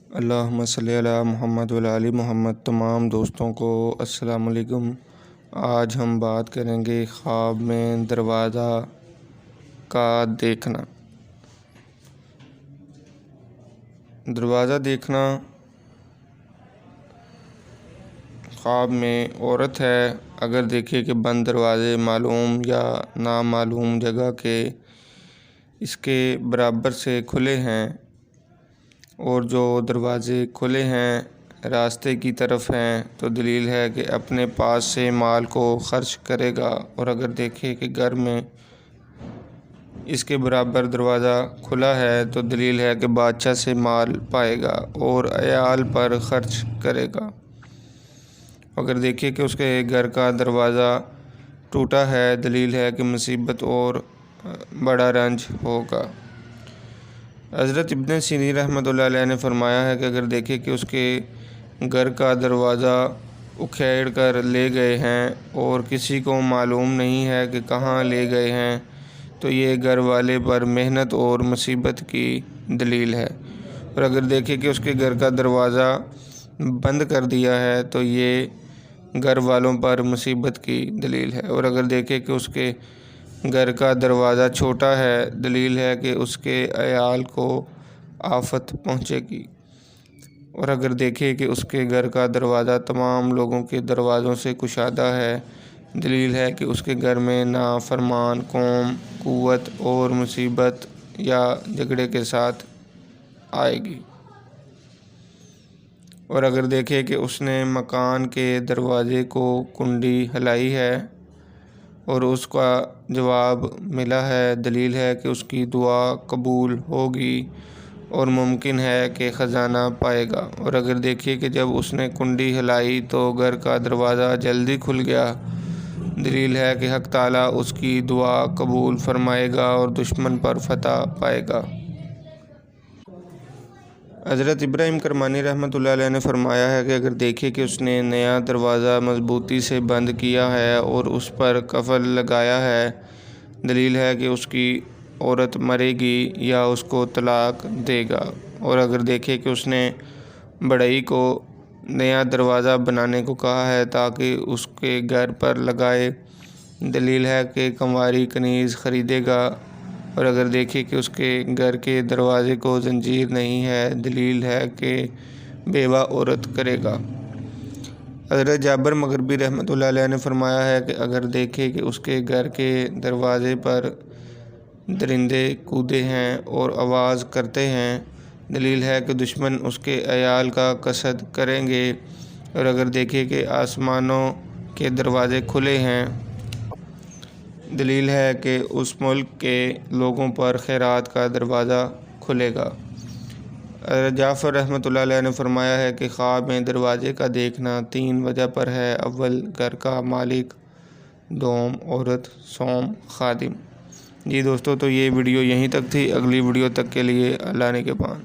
اللہم صلی علی محمد وعلی آل محمد۔ تمام دوستوں کو السلام علیکم۔ آج ہم بات کریں گے خواب میں دروازہ کا دیکھنا۔ دروازہ دیکھنا خواب میں عورت ہے، اگر دیکھے کہ بند دروازے معلوم یا نامعلوم جگہ کے اس کے برابر سے کھلے ہیں، اور جو دروازے کھلے ہیں راستے کی طرف ہیں، تو دلیل ہے کہ اپنے پاس سے مال کو خرچ کرے گا۔ اور اگر دیکھے کہ گھر میں اس کے برابر دروازہ کھلا ہے تو دلیل ہے کہ بادشاہ سے مال پائے گا اور عیال پر خرچ کرے گا۔ اگر دیکھے کہ اس کے گھر کا دروازہ ٹوٹا ہے، دلیل ہے کہ مصیبت اور بڑا رنج ہوگا۔ حضرت ابن سیرین رحمۃ اللہ علیہ نے فرمایا ہے کہ اگر دیکھے کہ اس کے گھر کا دروازہ اکھیڑ کر لے گئے ہیں اور کسی کو معلوم نہیں ہے کہ کہاں لے گئے ہیں، تو یہ گھر والے پر محنت اور مصیبت کی دلیل ہے۔ اور اگر دیکھے کہ اس کے گھر کا دروازہ بند کر دیا ہے تو یہ گھر والوں پر مصیبت کی دلیل ہے۔ اور اگر دیکھے کہ اس کے گھر کا دروازہ چھوٹا ہے، دلیل ہے کہ اس کے عیال کو آفت پہنچے گی۔ اور اگر دیکھے کہ اس کے گھر کا دروازہ تمام لوگوں کے دروازوں سے کشادہ ہے، دلیل ہے کہ اس کے گھر میں نافرمان قوم قوت اور مصیبت یا جھگڑے کے ساتھ آئے گی۔ اور اگر دیکھے کہ اس نے مکان کے دروازے کو کنڈی ہلائی ہے اور اس کا جواب ملا ہے، دلیل ہے کہ اس کی دعا قبول ہوگی اور ممکن ہے کہ خزانہ پائے گا۔ اور اگر دیکھیے کہ جب اس نے کنڈی ہلائی تو گھر کا دروازہ جلدی کھل گیا، دلیل ہے کہ حق تعالیٰ اس کی دعا قبول فرمائے گا اور دشمن پر فتح پائے گا۔ حضرت ابراہیم کرمانی رحمۃ اللہ علیہ نے فرمایا ہے کہ اگر دیکھے کہ اس نے نیا دروازہ مضبوطی سے بند کیا ہے اور اس پر قفل لگایا ہے، دلیل ہے کہ اس کی عورت مرے گی یا اس کو طلاق دے گا۔ اور اگر دیکھے کہ اس نے بڑھئی کو نیا دروازہ بنانے کو کہا ہے تاکہ اس کے گھر پر لگائے، دلیل ہے کہ کنواری کنیز خریدے گا۔ اور اگر دیکھے کہ اس کے گھر کے دروازے کو زنجیر نہیں ہے، دلیل ہے کہ بیوہ عورت کرے گا۔ حضرت جابر مغربی رحمۃ اللہ علیہ نے فرمایا ہے کہ اگر دیکھے کہ اس کے گھر کے دروازے پر درندے کودے ہیں اور آواز کرتے ہیں، دلیل ہے کہ دشمن اس کے عیال کا قصد کریں گے۔ اور اگر دیکھے کہ آسمانوں کے دروازے کھلے ہیں، دلیل ہے کہ اس ملک کے لوگوں پر خیرات کا دروازہ کھلے گا۔ حضرت جعفر رحمۃ اللہ علیہ نے فرمایا ہے کہ خواب میں دروازے کا دیکھنا 3 وجہ پر ہے: اول گھر کا مالک، دوم عورت، سوم خادم۔ جی دوستو، تو یہ ویڈیو یہیں تک تھی۔ اگلی ویڈیو تک کے لیے اللہ نگہبان۔